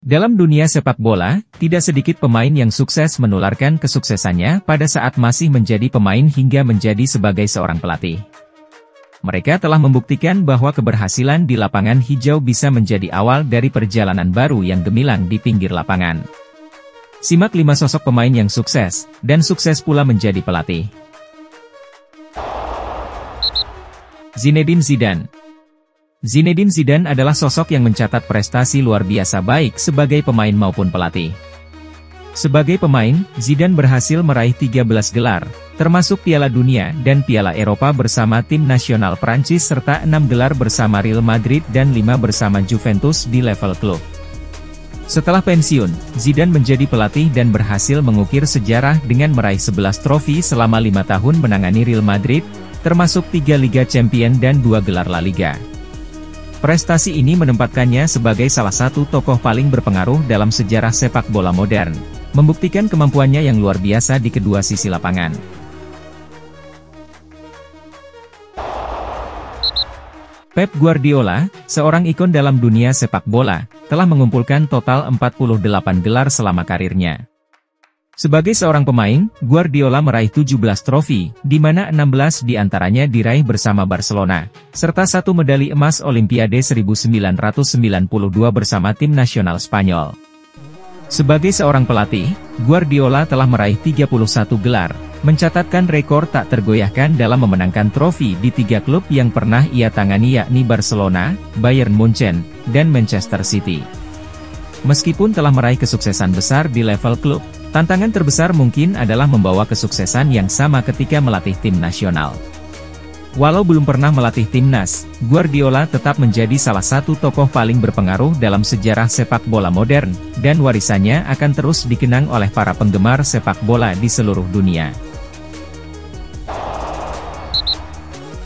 Dalam dunia sepak bola, tidak sedikit pemain yang sukses menularkan kesuksesannya pada saat masih menjadi pemain hingga menjadi sebagai seorang pelatih. Mereka telah membuktikan bahwa keberhasilan di lapangan hijau bisa menjadi awal dari perjalanan baru yang gemilang di pinggir lapangan. Simak 5 sosok pemain yang sukses, dan sukses pula menjadi pelatih. Zinedine Zidane. Zinedine Zidane adalah sosok yang mencatat prestasi luar biasa baik sebagai pemain maupun pelatih. Sebagai pemain, Zidane berhasil meraih 13 gelar, termasuk Piala Dunia dan Piala Eropa bersama tim nasional Prancis serta 6 gelar bersama Real Madrid dan 5 bersama Juventus di level klub. Setelah pensiun, Zidane menjadi pelatih dan berhasil mengukir sejarah dengan meraih 11 trofi selama 5 tahun menangani Real Madrid, termasuk 3 Liga Champions dan 2 gelar La Liga. Prestasi ini menempatkannya sebagai salah satu tokoh paling berpengaruh dalam sejarah sepak bola modern, membuktikan kemampuannya yang luar biasa di kedua sisi lapangan. Pep Guardiola, seorang ikon dalam dunia sepak bola, telah mengumpulkan total 48 gelar selama karirnya. Sebagai seorang pemain, Guardiola meraih 17 trofi, di mana 16 diantaranya diraih bersama Barcelona, serta 1 medali emas Olimpiade 1992 bersama tim nasional Spanyol. Sebagai seorang pelatih, Guardiola telah meraih 31 gelar, mencatatkan rekor tak tergoyahkan dalam memenangkan trofi di 3 klub yang pernah ia tangani yakni Barcelona, Bayern Munchen, dan Manchester City. Meskipun telah meraih kesuksesan besar di level klub, tantangan terbesar mungkin adalah membawa kesuksesan yang sama ketika melatih tim nasional. Walau belum pernah melatih timnas, Guardiola tetap menjadi salah satu tokoh paling berpengaruh dalam sejarah sepak bola modern, dan warisannya akan terus dikenang oleh para penggemar sepak bola di seluruh dunia.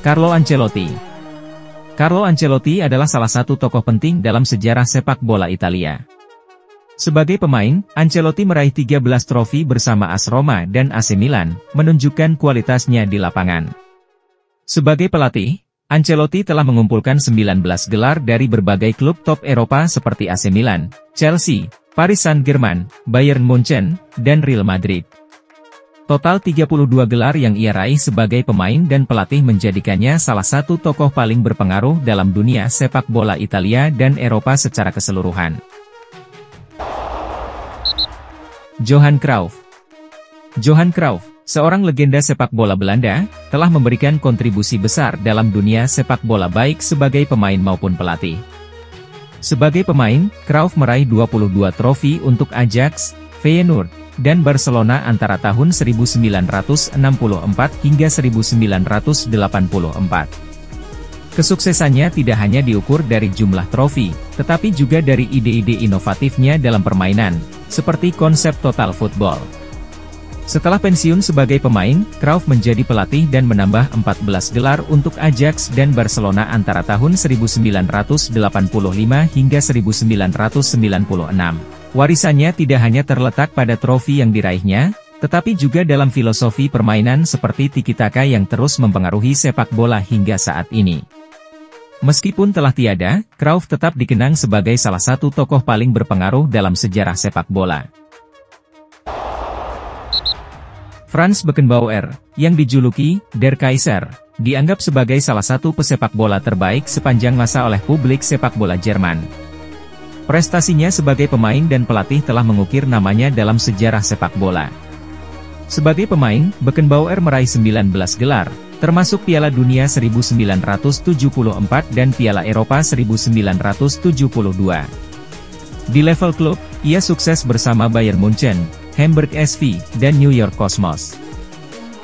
Carlo Ancelotti. Carlo Ancelotti adalah salah satu tokoh penting dalam sejarah sepak bola Italia. Sebagai pemain, Ancelotti meraih 13 trofi bersama AS Roma dan AC Milan, menunjukkan kualitasnya di lapangan. Sebagai pelatih, Ancelotti telah mengumpulkan 19 gelar dari berbagai klub top Eropa seperti AC Milan, Chelsea, Paris Saint-Germain, Bayern Munchen, dan Real Madrid. Total 32 gelar yang ia raih sebagai pemain dan pelatih menjadikannya salah satu tokoh paling berpengaruh dalam dunia sepak bola Italia dan Eropa secara keseluruhan. Johan Cruyff. Johan Cruyff, seorang legenda sepak bola Belanda, telah memberikan kontribusi besar dalam dunia sepak bola baik sebagai pemain maupun pelatih. Sebagai pemain, Cruyff meraih 22 trofi untuk Ajax, Feyenoord, dan Barcelona antara tahun 1964 hingga 1984. Kesuksesannya tidak hanya diukur dari jumlah trofi, tetapi juga dari ide-ide inovatifnya dalam permainan, seperti konsep total football. Setelah pensiun sebagai pemain, Cruyff menjadi pelatih dan menambah 14 gelar untuk Ajax dan Barcelona antara tahun 1985 hingga 1996. Warisannya tidak hanya terletak pada trofi yang diraihnya, tetapi juga dalam filosofi permainan seperti tiki-taka yang terus mempengaruhi sepak bola hingga saat ini. Meskipun telah tiada, Cruyff tetap dikenang sebagai salah satu tokoh paling berpengaruh dalam sejarah sepak bola. Franz Beckenbauer, yang dijuluki Der Kaiser, dianggap sebagai salah satu pesepak bola terbaik sepanjang masa oleh publik sepak bola Jerman. Prestasinya sebagai pemain dan pelatih telah mengukir namanya dalam sejarah sepak bola. Sebagai pemain, Beckenbauer meraih 19 gelar, termasuk Piala Dunia 1974 dan Piala Eropa 1972. Di level klub, ia sukses bersama Bayern Munchen, Hamburg SV, dan New York Cosmos.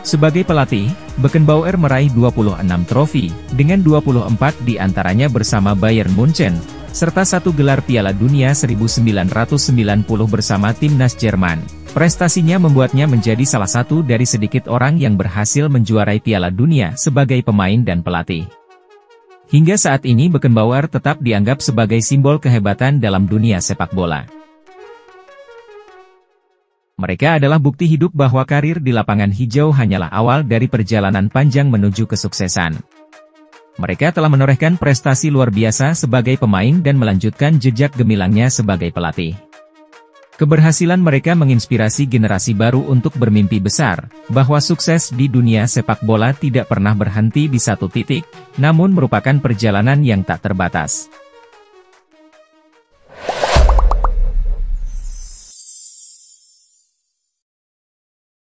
Sebagai pelatih, Beckenbauer meraih 26 trofi, dengan 24 diantaranya bersama Bayern Munchen, serta 1 gelar Piala Dunia 1990 bersama timnas Jerman. Prestasinya membuatnya menjadi salah satu dari sedikit orang yang berhasil menjuarai Piala Dunia sebagai pemain dan pelatih. Hingga saat ini Beckenbauer tetap dianggap sebagai simbol kehebatan dalam dunia sepak bola. Mereka adalah bukti hidup bahwa karir di lapangan hijau hanyalah awal dari perjalanan panjang menuju kesuksesan. Mereka telah menorehkan prestasi luar biasa sebagai pemain dan melanjutkan jejak gemilangnya sebagai pelatih. Keberhasilan mereka menginspirasi generasi baru untuk bermimpi besar, bahwa sukses di dunia sepak bola tidak pernah berhenti di satu titik, namun merupakan perjalanan yang tak terbatas.